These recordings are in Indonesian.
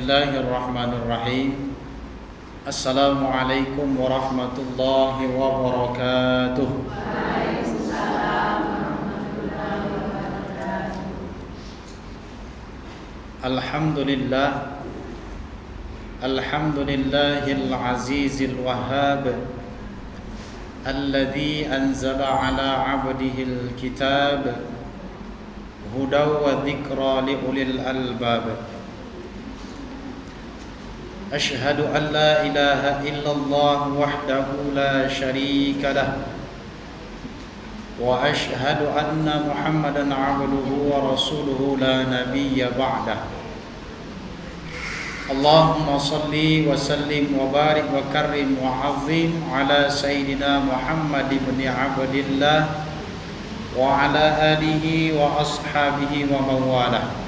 Bismillahirrahmanirrahim. Assalamualaikum warahmatullahi wabarakatuh. Waalaikumsalam warahmatullahi wabarakatuh. Alhamdulillahil azizil wahhab alladzi anzala ala 'abdihil kitab hudaw wa dzikra liulil albab. Ashhadu an la ilaha illallah wahdahu la syarika lah wa ashhadu anna Muhammadan 'abduhu wa rasuluhu la nabiyya ba'dah. Allahumma salli wa sallim wa barik wa karrim wa 'azzim ala sayyidina Muhammad ibn Abdillah wa ala alihi wa ashabihi wa mawalah.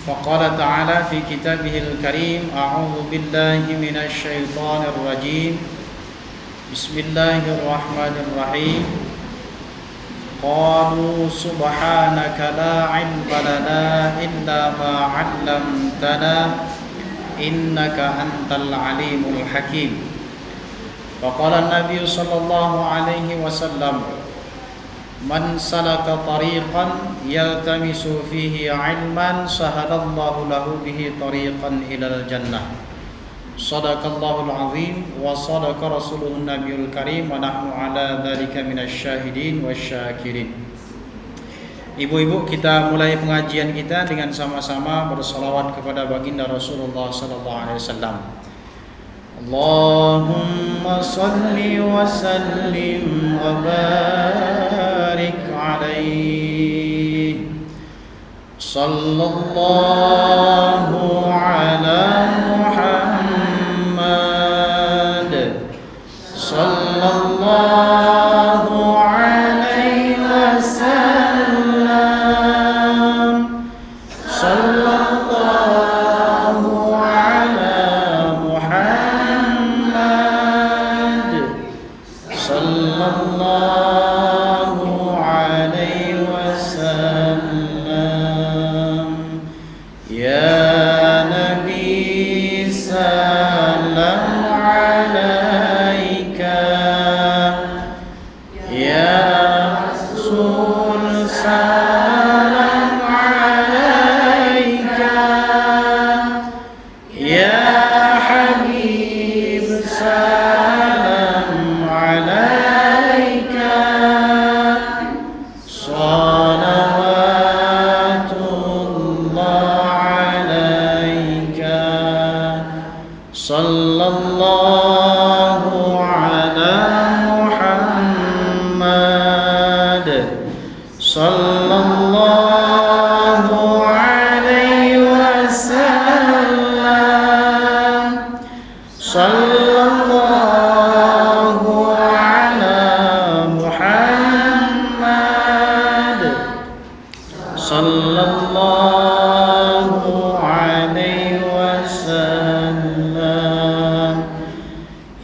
فقال تعالى في كتابه الكريم أعوذ بالله من الشيطان الرجيم بسم الله الرحمن الرحيم قالوا سبحانك لا علم لنا إلا ما علمتنا إنك أنت العليم الحكيم وقال النبي صلى الله عليه وسلم Man salaka tariqan yaltamisu fihi ilman sahalallahu lahu bihi tariqan ilal jannah. Sadaqallahul azim wa sadaqa rasuluhun nabiyul karim wa nahnu ala dhalika minasyahidin wasyakirin. Ibu-ibu, kita mulai pengajian kita dengan sama-sama bersalawat kepada baginda Rasulullah sallallahu alaihi wasallam. Allahumma salli wa sallim wa barik alaihi. Sallallahu ala Muhammad. Sallallahu alaihi wasallam. Sallallahu ala Muhammad. Sallallahu alaihi wasallam. Ya Nabi salam alaika. Ya Rasul salam alaika. Ya Habib salam alaika. Salawatullah alaika. Sallallahu ala Muhammad. Sallallahu alaihi wasallam. Sallallahu ala Muhammad. Sallallahu alaihi wasallam.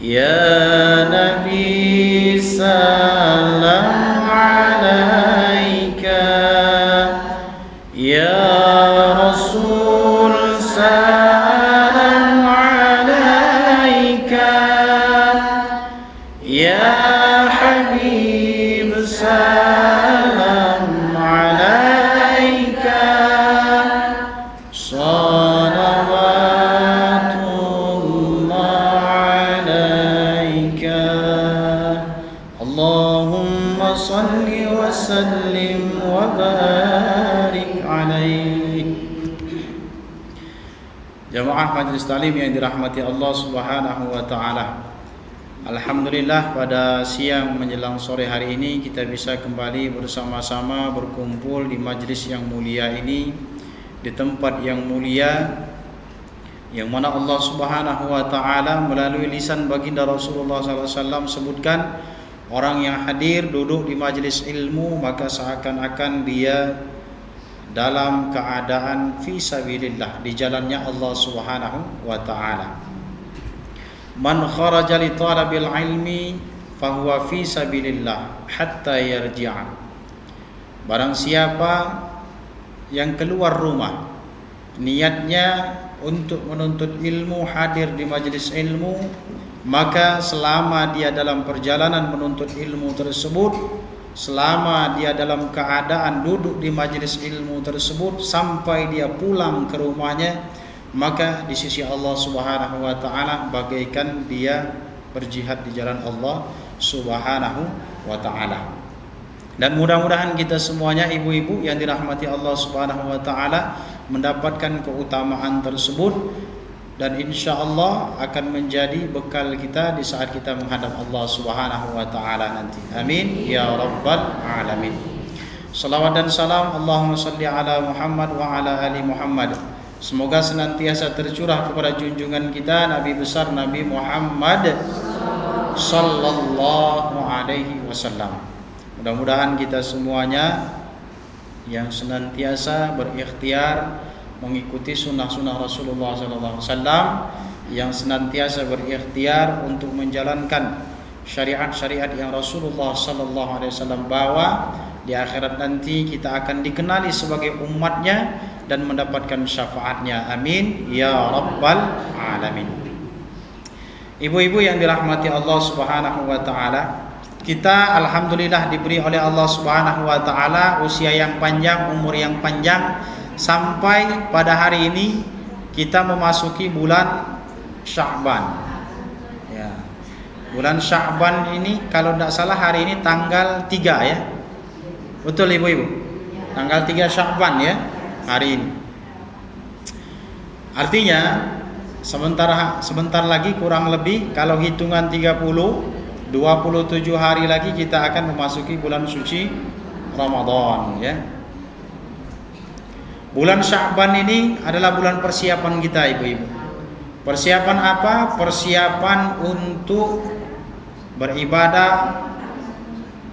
Ya Nabi salam alaika. Ya Rasul salam alaika. Ya Habib salam alaika. Salawatullah alaika. Allahumma salli wa sallim wa barik alaih. Jamaah Majelis Talim yang dirahmati Allah Subhanahu wa taala. Alhamdulillah, pada siang menjelang sore hari ini kita bisa kembali bersama-sama berkumpul di majlis yang mulia ini, di tempat yang mulia yang mana Allah Subhanahu wa taala melalui lisan baginda Rasulullah sallallahu alaihi wasallam sebutkan orang yang hadir duduk di majlis ilmu maka seakan-akan dia dalam keadaan fi sabilillah, di jalannya Allah Subhanahu wa taala. Man kharaja li talabil ilmi fahuwa fi sabilillah hatta yarji'a. Barang siapa yang keluar rumah niatnya untuk menuntut ilmu, hadir di majelis ilmu, maka selama dia dalam perjalanan menuntut ilmu tersebut, selama dia dalam keadaan duduk di majelis ilmu tersebut sampai dia pulang ke rumahnya, maka di sisi Allah Subhanahu wa taala bagaikan dia berjihad di jalan Allah Subhanahu wa taala. Dan mudah-mudahan kita semuanya ibu-ibu yang dirahmati Allah Subhanahu wa taala mendapatkan keutamaan tersebut, dan insya Allah akan menjadi bekal kita di saat kita menghadap Allah Subhanahu wa taala nanti. Amin ya rabbal alamin. Salawat dan salam Allahumma salli ala Muhammad wa ala ali Muhammad. Semoga senantiasa tercurah kepada junjungan kita Nabi besar Nabi Muhammad sallallahu alaihi wasallam. Mudah-mudahan kita semuanya yang senantiasa berikhtiar mengikuti sunnah-sunnah Rasulullah SAW, yang senantiasa berikhtiar untuk menjalankan syariat-syariat yang Rasulullah SAW bawa, di akhirat nanti kita akan dikenali sebagai umatnya dan mendapatkan syafaatnya. Amin ya rabbal alamin. Ibu-ibu yang dirahmati Allah Subhanahu wa taala, kita alhamdulillah diberi oleh Allah Subhanahu wa taala usia yang panjang, umur yang panjang, sampai pada hari ini kita memasuki bulan Sya'ban. Ya. Bulan Sya'ban ini kalau tidak salah hari ini tanggal 3 ya. Betul ibu-ibu? Tanggal 3 Sya'ban ya hari ini. Artinya sebentar lagi kurang lebih kalau hitungan 27 hari lagi kita akan memasuki bulan suci Ramadan ya. Bulan Sya'ban ini adalah bulan persiapan kita ibu-ibu. Persiapan apa? Persiapan untuk beribadah,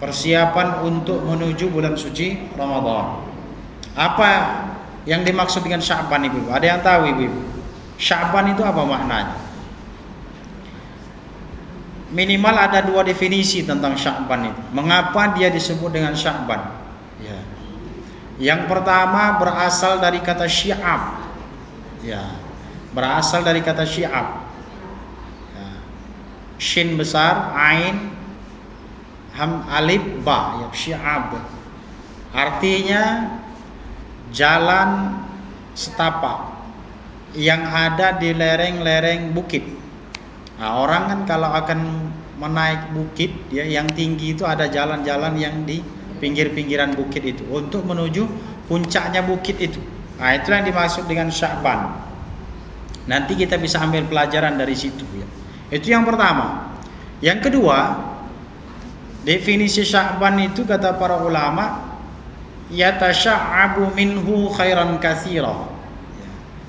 persiapan untuk menuju bulan suci Ramadan. Apa yang dimaksud dengan Sya'ban ibu-ibu? Ada yang tahu ibu-ibu? Sya'ban itu apa maknanya? Minimal ada 2 definisi tentang Sya'ban itu. Mengapa dia disebut dengan Sya'ban? Ya. Yang pertama berasal dari kata syi'ab. Ya. Berasal dari kata syi'ab. Ya. Shin besar, ain, ham, alif, ba, ya, syi'ab. Artinya jalan setapak yang ada di lereng-lereng bukit. Nah, orang kan kalau akan menaik bukit ya, yang tinggi itu ada jalan-jalan yang di pinggir-pinggiran bukit itu untuk menuju puncaknya bukit itu. Nah, itulah yang dimaksud dengan Sya'ban. Nanti kita bisa ambil pelajaran dari situ ya. Itu yang pertama. Yang kedua, definisi Sya'ban itu kata para ulama, yatasya'abu minhu khairan katsira.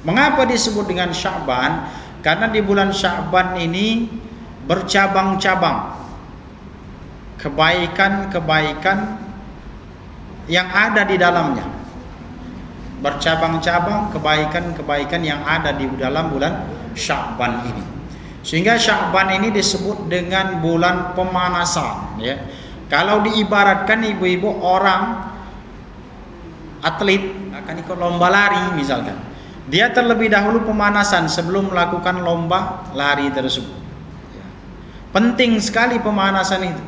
Mengapa disebut dengan Sya'ban? Karena di bulan Sya'ban ini bercabang-cabang kebaikan-kebaikan yang ada di dalamnya. Bercabang-cabang kebaikan-kebaikan yang ada di dalam bulan Sya'ban ini. Sehingga Sya'ban ini disebut dengan bulan pemanasan ya. Kalau diibaratkan ibu-ibu, orang atlet akan ikut lomba lari misalkan, dia terlebih dahulu pemanasan sebelum melakukan lomba lari tersebut. Penting sekali pemanasan itu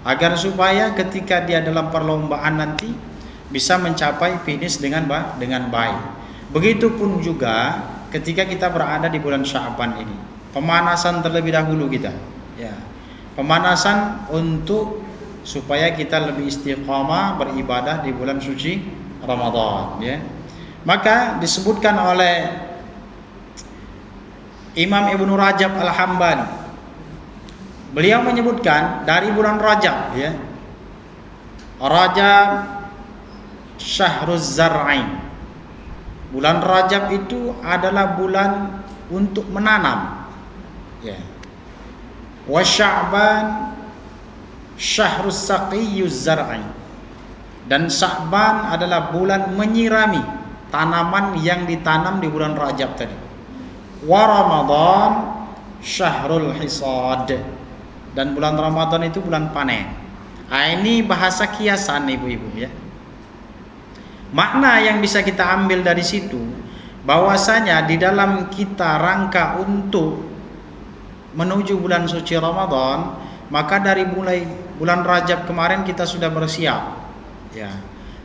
agar supaya ketika dia dalam perlombaan nanti bisa mencapai finish dengan baik. Begitupun juga ketika kita berada di bulan Sya'ban ini, pemanasan terlebih dahulu kita. Ya. Pemanasan untuk supaya kita lebih istiqamah beribadah di bulan suci Ramadan ya. Maka disebutkan oleh Imam Ibnu Rajab Al-Hambali, beliau menyebutkan dari bulan Rajab ya. Rajab Syahruz Zar'ain. Bulan Rajab itu adalah bulan untuk menanam ya. Wa Sya'ban Syahrus Saqiyuz Zar'ain. Dan Sya'ban adalah bulan menyirami tanaman yang ditanam di bulan Rajab tadi. Wa Ramadan Syahrul Hisad. Dan bulan Ramadan itu bulan panen. Nah, ini bahasa kiasan ibu-ibu ya. Makna yang bisa kita ambil dari situ, bahwasanya di dalam kita rangka untuk menuju bulan suci Ramadan, maka dari mulai bulan Rajab kemarin kita sudah bersiap. Ya.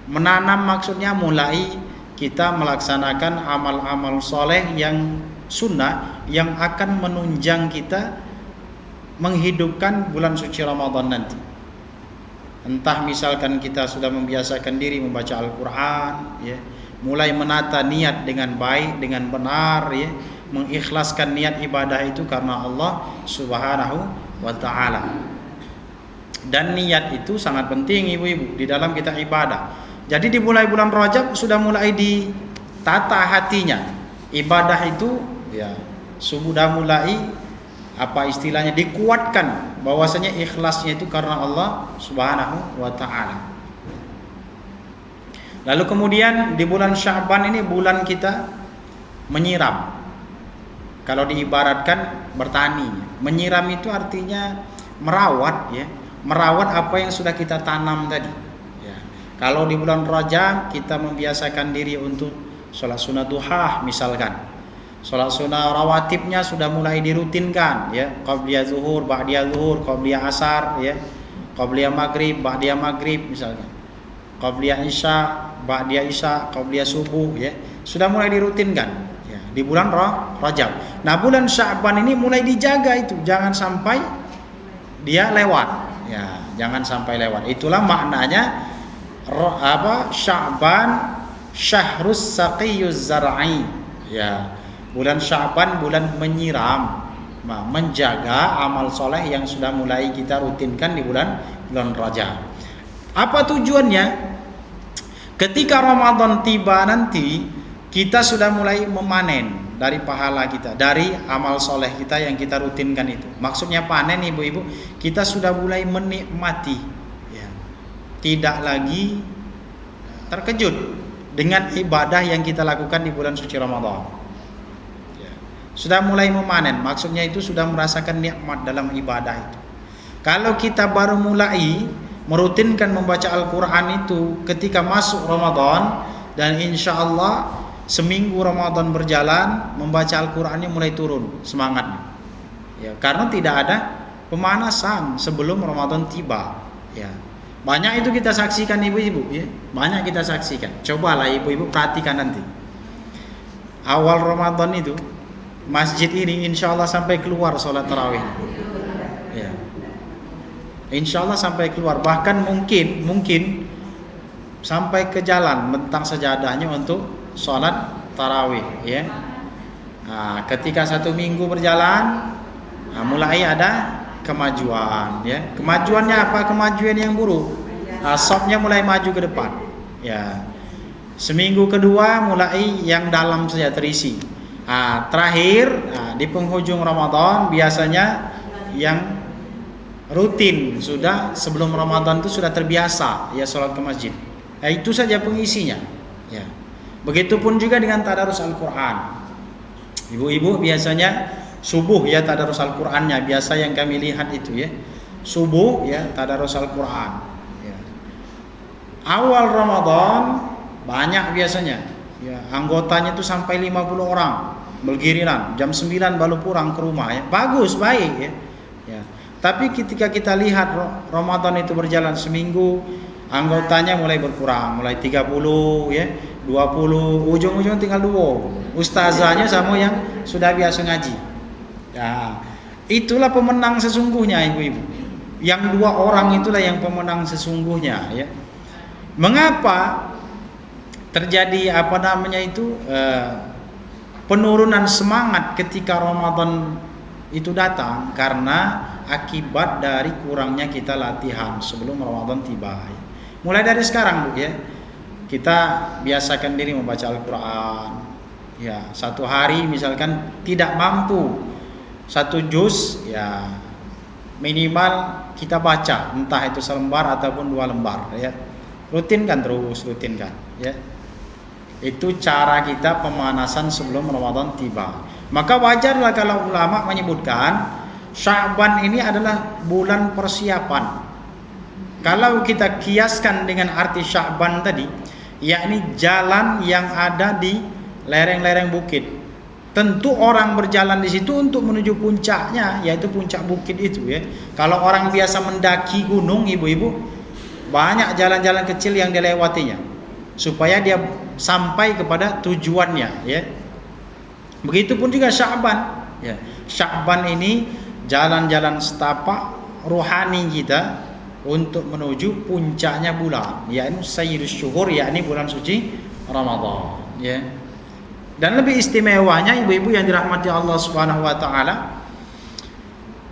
Menanam maksudnya mulai kita melaksanakan amal-amal soleh yang sunnah yang akan menunjang kita menghidupkan bulan suci Ramadan nanti. Entah misalkan kita sudah membiasakan diri membaca Al-Quran, ya, mulai menata niat dengan baik, dengan benar, ya, mengikhlaskan niat ibadah itu karena Allah Subhanahu wa ta'ala. Dan niat itu sangat penting ibu-ibu di dalam kita ibadah. Jadi di mulai bulan Rajab sudah mulai ditata hatinya. Ibadah itu ya sudah mulai dikuatkan bahwasanya ikhlasnya itu karena Allah Subhanahu wa ta'ala. Lalu kemudian di bulan Sya'ban ini bulan kita menyiram. Kalau diibaratkan bertani, menyiram itu artinya merawat, ya, merawat apa yang sudah kita tanam tadi. Ya. Kalau di bulan Rajab kita membiasakan diri untuk sholat sunnah duha misalkan, sholat sunnah rawatibnya sudah mulai dirutinkan, ya, qabliyah zuhur, ba'diyah zuhur, qabliyah asar, ya, qabliyah maghrib, ba'diyah maghrib misalkan, qabliyah isya, ba'diyah isya, qabliyah subuh, ya, sudah mulai dirutinkan. Di bulan Rajab. Nah, bulan Sya'ban ini mulai dijaga itu, jangan sampai dia lewat. Ya, jangan sampai lewat. Itulah maknanya Sya'ban syahrus saqiyuz zar'i. Ya, bulan Sya'ban bulan menyiram, menjaga amal soleh yang sudah mulai kita rutinkan di bulan Rajab. Apa tujuannya? Ketika Ramadan tiba nanti kita sudah mulai memanen dari pahala kita, dari amal soleh kita yang kita rutinkan itu. Maksudnya panen ibu-ibu, kita sudah mulai menikmati, ya. Tidak lagi terkejut dengan ibadah yang kita lakukan di bulan suci Ramadan, ya. Sudah mulai memanen, maksudnya itu sudah merasakan nikmat dalam ibadah itu. Kalau kita baru mulai merutinkan membaca Al-Quran itu ketika masuk Ramadan, dan insya Allah seminggu Ramadan berjalan, membaca Al-Qurannya mulai turun semangatnya, ya, karena tidak ada pemanasan sebelum Ramadan tiba, ya. Banyak itu kita saksikan ibu-ibu, ya, banyak kita saksikan. Cobalah ibu-ibu perhatikan nanti awal Ramadan itu masjid ini insya Allah sampai keluar sholat tarawih, ya. Insya Allah sampai keluar, bahkan mungkin sampai ke jalan bentang sajadahnya untuk sholat tarawih, ya. Nah, ketika satu minggu berjalan, mulai ada kemajuan, ya. Kemajuannya apa? Kemajuan yang buruk. Safnya mulai maju ke depan, ya. Seminggu kedua mulai yang dalam saja terisi. Terakhir di penghujung Ramadan biasanya yang rutin sudah sebelum Ramadan itu sudah terbiasa, ya, sholat ke masjid. Itu saja pengisinya, ya. Begitupun juga dengan tadarus Al-Quran. Ibu-ibu biasanya subuh, ya, tadarus Al-Qurannya biasa yang kami lihat itu, ya, subuh, ya, tadarus Al-Quran, ya. Awal Ramadan banyak biasanya, ya, anggotanya itu sampai 50 orang bergiliran, jam 9 baru pulang ke rumah, ya. Bagus, baik, ya, ya. Tapi ketika kita lihat Ramadan itu berjalan seminggu, anggotanya mulai berkurang, mulai 30, ya, 20, ujung-ujung tinggal 2. Ustazahnya sama yang sudah biasa ngaji. Ya, itulah pemenang sesungguhnya ibu-ibu. Yang 2 orang itulah yang pemenang sesungguhnya, ya. Mengapa terjadi penurunan semangat ketika Ramadan itu datang? Karena akibat dari kurangnya kita latihan sebelum Ramadan tiba. Mulai dari sekarang, Bu, ya, kita biasakan diri membaca Al-Quran, ya. Satu hari misalkan tidak mampu 1 juz, ya, minimal kita baca, entah itu selembar ataupun 2 lembar, ya. Rutinkan, ya. Itu cara kita pemanasan sebelum Ramadan tiba. Maka wajarlah kalau ulama menyebutkan Sya'ban ini adalah bulan persiapan. Kalau kita kiaskan dengan arti Sya'ban tadi, yakni jalan yang ada di lereng-lereng bukit. Tentu orang berjalan di situ untuk menuju puncaknya, yaitu puncak bukit itu ya. Kalau orang biasa mendaki gunung, ibu-ibu, banyak jalan-jalan kecil yang dilewatinya supaya dia sampai kepada tujuannya ya. Begitupun juga Sya'ban ya. Sya'ban ini jalan-jalan setapak rohani kita untuk menuju puncaknya bulan, yakni Sayyidus Syuhur, yakni bulan suci Ramadan ya. Dan lebih istimewanya ibu-ibu yang dirahmati Allah Subhanahu wa taala,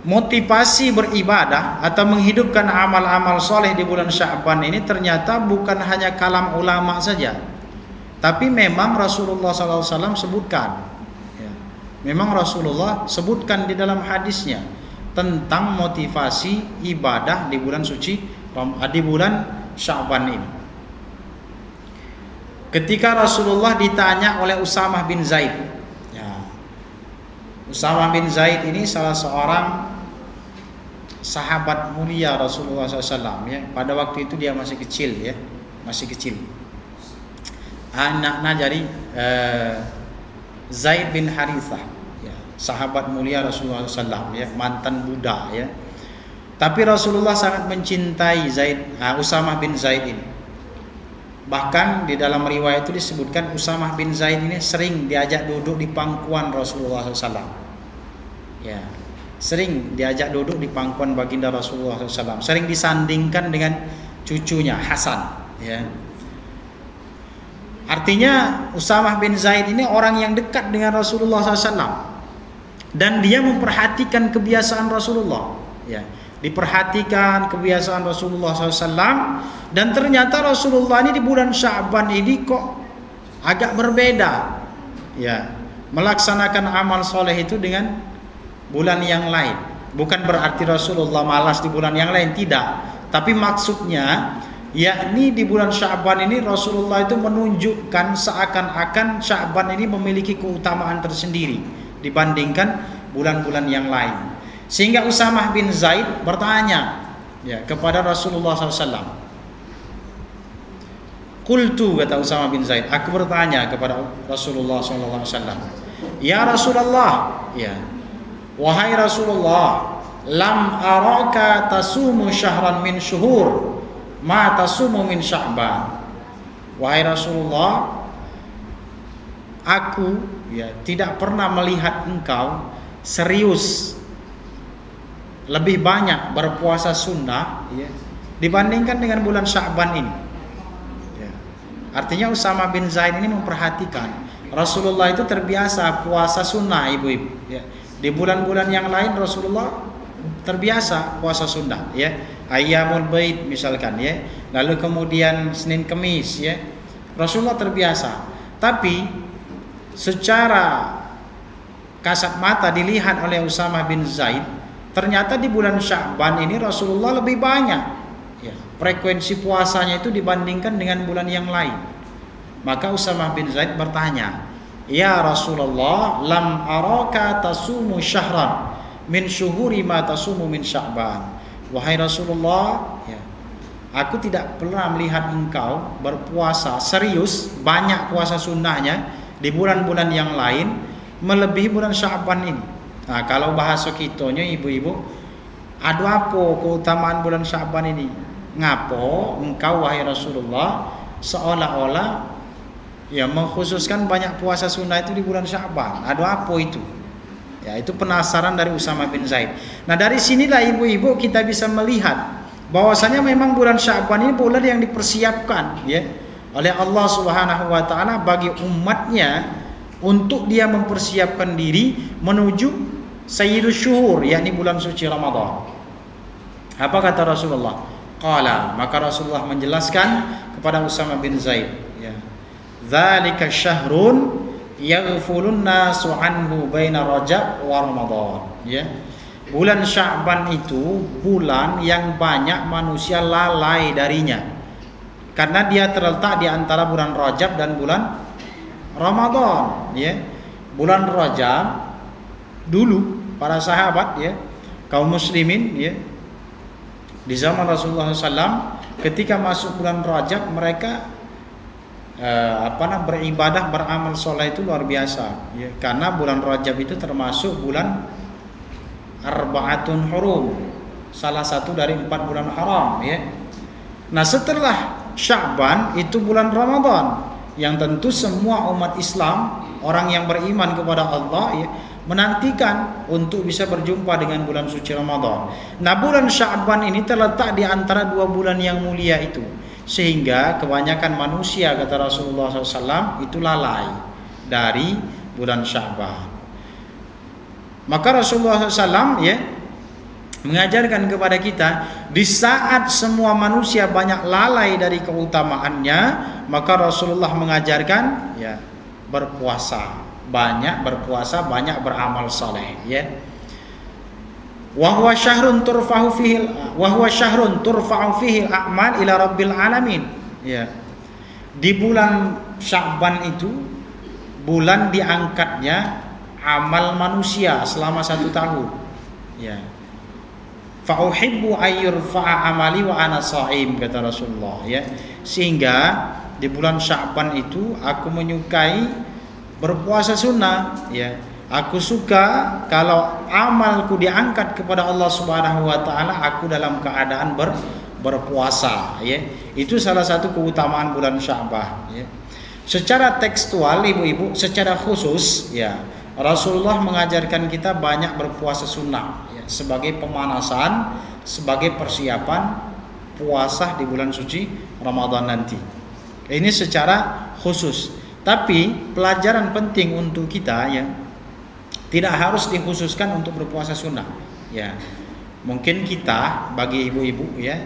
motivasi beribadah atau menghidupkan amal-amal soleh di bulan Sya'ban ini ternyata bukan hanya kalam ulama saja, tapi memang Rasulullah SAW sebutkan ya. Memang Rasulullah sebutkan di dalam hadisnya tentang motivasi ibadah di bulan suci, di bulan Sya'ban ini. Ketika Rasulullah ditanya oleh Usamah bin Zaid ya. Usamah bin Zaid ini salah seorang sahabat mulia Rasulullah SAW ya. Pada waktu itu dia masih kecil ya, masih kecil. Anaknya dari Zaid bin Harithah ya, sahabat mulia Rasulullah SAW ya, mantan budak ya. Tapi Rasulullah sangat mencintai Usamah bin Zaid ini. Bahkan di dalam riwayat itu disebutkan Usamah bin Zaid ini sering diajak duduk di pangkuan Rasulullah SAW ya. Sering diajak duduk di pangkuan baginda Rasulullah SAW, sering disandingkan dengan cucunya Hasan ya. Artinya Usamah bin Zaid ini orang yang dekat dengan Rasulullah SAW, dan dia memperhatikan kebiasaan Rasulullah ya. Diperhatikan kebiasaan Rasulullah SAW, dan ternyata Rasulullah ini di bulan Sya'ban ini kok agak berbeda ya, melaksanakan amal soleh itu dengan bulan yang lain. Bukan berarti Rasulullah malas di bulan yang lain, tidak, tapi maksudnya yakni di bulan Sya'ban ini Rasulullah itu menunjukkan seakan-akan Sya'ban ini memiliki keutamaan tersendiri dibandingkan bulan-bulan yang lain. Sehingga Usamah bin Zaid bertanya ya kepada Rasulullah SAW. Qultu, kata Usamah bin Zaid, aku bertanya kepada Rasulullah SAW, ya Rasulullah ya, wahai Rasulullah, lam araka tasumu syahran min syuhur ma tasumu min Sya'ban. Wahai Rasulullah, aku ya tidak pernah melihat engkau serius lebih banyak berpuasa sunnah ya, dibandingkan dengan bulan Sya'ban ini ya. Artinya Usamah bin Zaid ini memperhatikan Rasulullah itu terbiasa puasa sunnah ibu-ibu ya. Di bulan-bulan yang lain Rasulullah terbiasa puasa sunnah ya, Ayyamul Bait misalkan ya, lalu kemudian Senin Kemis ya, Rasulullah terbiasa. Tapi secara kasat mata dilihat oleh Usamah bin Zaid, ternyata di bulan Sya'ban ini Rasulullah lebih banyak ya, frekuensi puasanya itu dibandingkan dengan bulan yang lain. Maka Usamah bin Zaid bertanya, ya Rasulullah, lam araka tasumu syahran min syuhuri ma tasumu min Sya'ban. Wahai Rasulullah ya, aku tidak pernah melihat engkau berpuasa serius banyak puasa sunnahnya di bulan-bulan yang lain melebihi bulan Sya'ban ini. Nah, kalau bahasa kitonya ibu-ibu, ada apa keutamaan bulan Sya'ban ini? Ngapo engkau wahai Rasulullah seolah-olah ya mengkhususkan banyak puasa sunnah itu di bulan Sya'ban? Ada apa itu? Ya, itu penasaran dari Usamah bin Zaid. Nah, dari sinilah ibu-ibu kita bisa melihat bahwasanya memang bulan Sya'ban ini bulan yang dipersiapkan ya oleh Allah Subhanahu wa taala bagi umatnya untuk dia mempersiapkan diri menuju Sayyidus Syuhur, yakni bulan suci Ramadan. Apa kata Rasulullah? Qala, maka Rasulullah menjelaskan kepada Usamah bin Zaid ya, dzalika syahrun yaghfulun nasu anhu baina Rajab wa Ramadan ya. Bulan Sya'ban itu bulan yang banyak manusia lalai darinya, karena dia terletak di antara bulan Rajab dan bulan Ramadan ya. Bulan Rajab dulu para sahabat ya, kaum muslimin ya, di zaman Rasulullah SAW ketika masuk bulan Rajab mereka beribadah, beramal soleh itu luar biasa ya. Karena bulan Rajab itu termasuk bulan Arba'atun Hurum, salah satu dari 4 bulan haram ya. Nah setelah Sya'ban itu bulan Ramadan, yang tentu semua umat Islam, orang yang beriman kepada Allah ya, menantikan untuk bisa berjumpa dengan bulan suci Ramadan. Nah bulan Sya'ban ini terletak di antara 2 bulan yang mulia itu, sehingga kebanyakan manusia, kata Rasulullah SAW, itu lalai dari bulan Sya'ban. Maka Rasulullah SAW ya mengajarkan kepada kita, di saat semua manusia banyak lalai dari keutamaannya, maka Rasulullah mengajarkan ya berpuasa, banyak berpuasa, banyak beramal saleh ya. Wa huwa syahrun turfa'u fihi al-a'mal ila rabbil alamin ya. Di bulan Sya'ban itu bulan diangkatnya amal manusia selama 1 tahun ya. Fa uhibbu ayyurfa'a amali wa ana sha'im, kata Rasulullah ya. Sehingga di bulan Sya'ban itu aku menyukai berpuasa sunnah ya. Aku suka kalau amalku diangkat kepada Allah Subhanahu wa taala, aku dalam keadaan berpuasa ya. Itu salah satu keutamaan bulan Sya'ban ya. Secara tekstual ibu-ibu, secara khusus ya, Rasulullah mengajarkan kita banyak berpuasa sunnah ya, sebagai pemanasan, sebagai persiapan puasa di bulan suci Ramadan nanti. Ini secara khusus. Tapi pelajaran penting untuk kita ya, tidak harus dikhususkan untuk berpuasa sunnah ya. Mungkin kita bagi ibu-ibu ya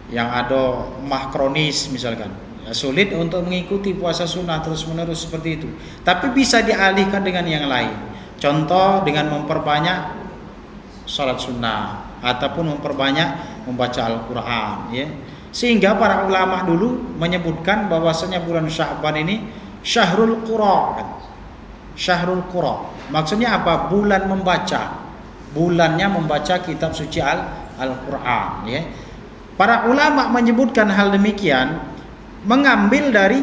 yang ada mah kronis misalkan ya, sulit untuk mengikuti puasa sunnah terus-menerus seperti itu, tapi bisa dialihkan dengan yang lain. Contoh dengan memperbanyak salat sunnah ataupun memperbanyak membaca Al-Quran ya. Sehingga para ulama dulu menyebutkan bahwasanya bulan Sya'ban ini Syahrul Qura kan? Syahrul Qura maksudnya apa? Bulan membaca, bulannya membaca kitab suci Al-Quran ya. Para ulama menyebutkan hal demikian mengambil dari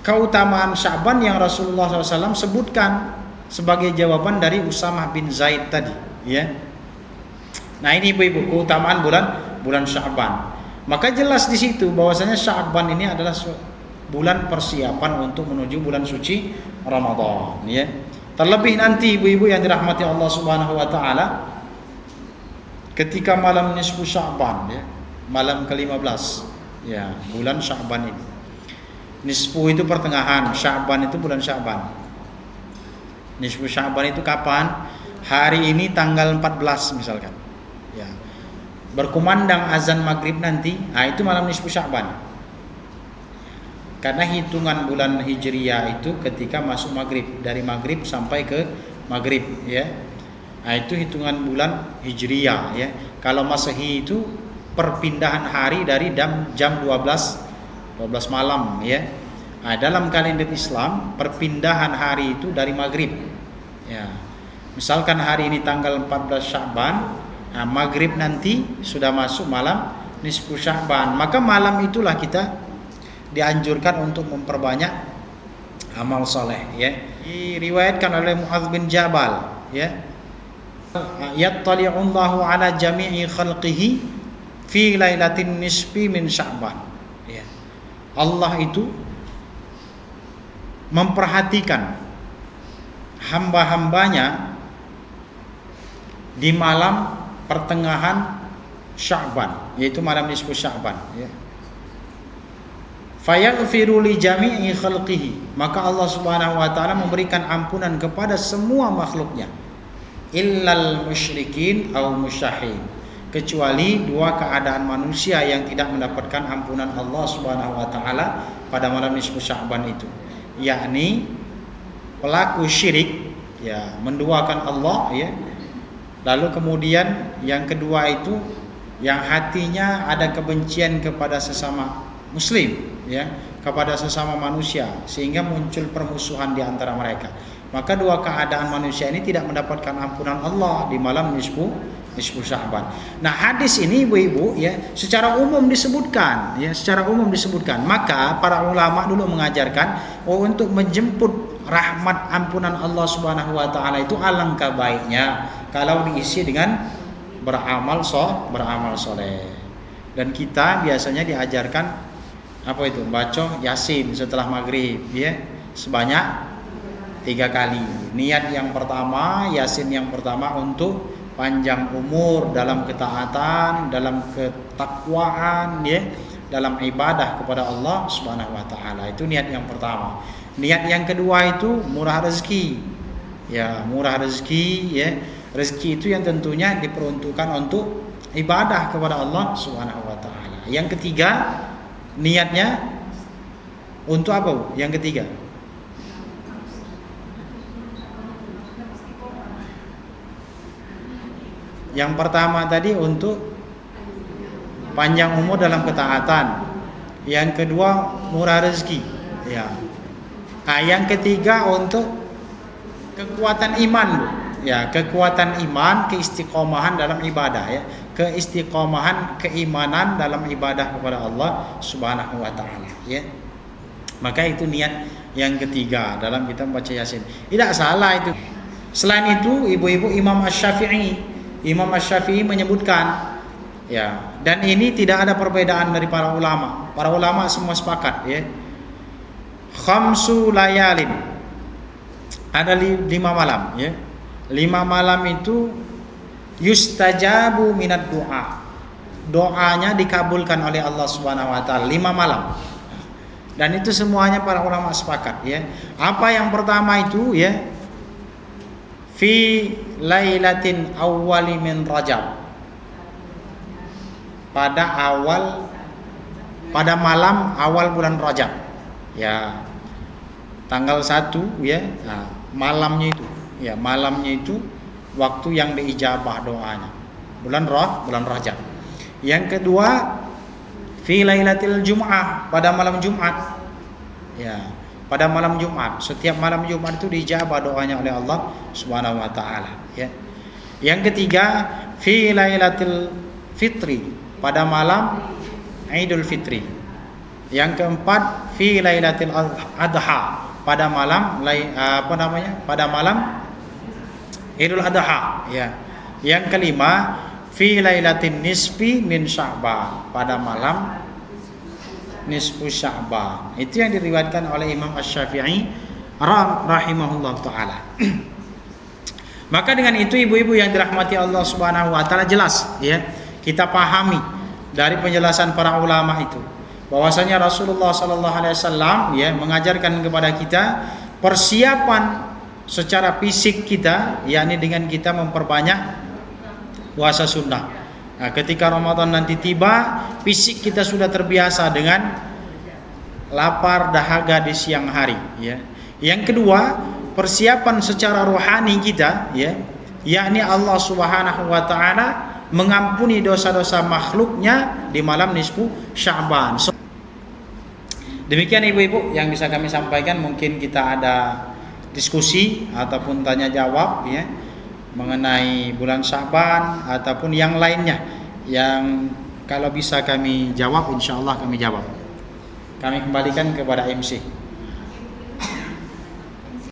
keutamaan Sya'ban yang Rasulullah SAW sebutkan sebagai jawaban dari Usamah bin Zaid tadi ya. Nah ini ibu-ibu keutamaan bulan Sya'ban. Maka jelas di situ bahwasanya Sya'ban ini adalah bulan persiapan untuk menuju bulan suci Ramadan ya. Terlebih nanti ibu-ibu yang dirahmati Allah Subhanahu wa taala, ketika malam nisfu Sya'ban ya, malam ke-15 ya, bulan Sya'ban ini. Nisfu itu pertengahan, Sya'ban itu bulan Sya'ban. Nisfu Sya'ban itu kapan? Hari ini tanggal 14 misalkan. Ya. Berkumandang azan maghrib nanti, nah itu malam nisfu Sya'ban. Karena hitungan bulan Hijriyah itu ketika masuk maghrib, dari maghrib sampai ke maghrib ya. Nah itu hitungan bulan Hijriyah ya. Kalau Masehi itu perpindahan hari dari jam 12 malam ya. Nah, dalam kalender Islam perpindahan hari itu dari maghrib ya. Misalkan hari ini tanggal 14 Sya'ban, nah, maghrib nanti sudah masuk malam nisfu Sya'ban, maka malam itulah kita dianjurkan untuk memperbanyak amal soleh ya. Diriwayatkan oleh Mu'adz bin Jabal ya, yattali'ullahu ala jami'i khalqihi fi lailatin nisfi min Sya'ban ya. Allah itu memperhatikan hamba-hambanya di malam pertengahan Sya'ban, yaitu malam nisfu Sya'ban ya. Fayaghfiru li jami'i khalqihi, maka Allah Subhanahu wa taala memberikan ampunan kepada semua makhluknya, illal musyrikin aw musyahin, kecuali 2 keadaan manusia yang tidak mendapatkan ampunan Allah Subhanahu wa taala pada malam nisfu Sya'ban itu, yakni pelaku syirik ya, menduakan Allah ya. Lalu kemudian yang kedua itu yang hatinya ada kebencian kepada sesama muslim ya, kepada sesama manusia, sehingga muncul permusuhan di antara mereka. Maka 2 keadaan manusia ini tidak mendapatkan ampunan Allah di malam nisfu nisfu Sya'ban. Nah, hadis ini ibu-ibu ya secara umum disebutkan ya, secara umum disebutkan. Maka para ulama dulu mengajarkan untuk menjemput rahmat ampunan Allah Subhanahu wa taala itu alangkah baiknya kalau diisi dengan beramal soleh. Dan kita biasanya diajarkan apa itu? Baca Yasin setelah maghrib ya sebanyak 3 kali. Niat yang pertama, Yasin yang pertama untuk panjang umur dalam ketaatan, dalam ketakwaan ya, dalam ibadah kepada Allah Subhanahu wa taala. Itu niat yang pertama. Niat yang kedua itu murah rezeki. Ya, murah rezeki ya. Rezeki itu yang tentunya diperuntukkan untuk ibadah kepada Allah Subhanahu wa taala. Yang ketiga, niatnya untuk apa, Bu? Yang ketiga. Yang pertama tadi untuk panjang umur dalam ketaatan. Yang kedua murah rezeki. Ya. Nah, yang ketiga untuk kekuatan iman, Bu. Ya, kekuatan iman, keistiqomahan dalam ibadah ya. Keistiqomahan keimanan dalam ibadah kepada Allah Subhanahu wa taala ya. Maka itu niat yang ketiga dalam kita membaca Yasin. Tidak salah itu. Selain itu, ibu-ibu Imam Asy-Syafi'i menyebutkan ya, dan ini tidak ada perbedaan dari para ulama. Para ulama semua sepakat ya. Khamsu layalin. Ada 5 malam ya. 5 malam itu yustajabu minad doa. Doanya dikabulkan oleh Allah Subhanahu wa taala 5 malam. Dan itu semuanya para ulama sepakat ya. Apa yang pertama itu ya? Fi lailatin awwali min Rajab. Pada malam awal bulan Rajab. Ya. Tanggal 1 ya. Nah, malamnya itu. Ya, malamnya itu waktu yang diijabah doanya. Bulan Rajab. Yang kedua, fi lailatil Jum'ah, pada malam Jumat. Ya. Pada malam Jumat, setiap malam Jumat itu dijabah doanya oleh Allah Subhanahu wa taala ya. Yang ketiga, fi lailatul fitri, pada malam Idul Fitri. Yang keempat, fi lailatul adha, pada malam pada malam Idul Adha ya. Yang kelima, fi lailatin nisfi min Sya'ban, pada malam nisfu Sya'ban. Itu yang diriwayatkan oleh Imam Asy-Syafi'i rahimahullah taala. Maka dengan itu ibu-ibu yang dirahmati Allah Subhanahu wa taala, jelas ya kita pahami dari penjelasan para ulama itu bahwasanya Rasulullah sallallahu alaihi wasallam ya mengajarkan kepada kita persiapan secara fisik kita, yakni dengan kita memperbanyak puasa sunnah. Nah, ketika Ramadan nanti tiba, fisik kita sudah terbiasa dengan lapar dahaga di siang hari ya. Yang kedua, persiapan secara rohani kita ya, yakni Allah Subhanahu wa taala mengampuni dosa-dosa makhluknya di malam nisfu Sya'ban. Demikian ibu-ibu yang bisa kami sampaikan. Mungkin kita ada diskusi ataupun tanya jawab ya mengenai bulan Sya'ban ataupun yang lainnya yang kalau bisa kami jawab, insyaallah kami jawab. Kami kembalikan kepada MC.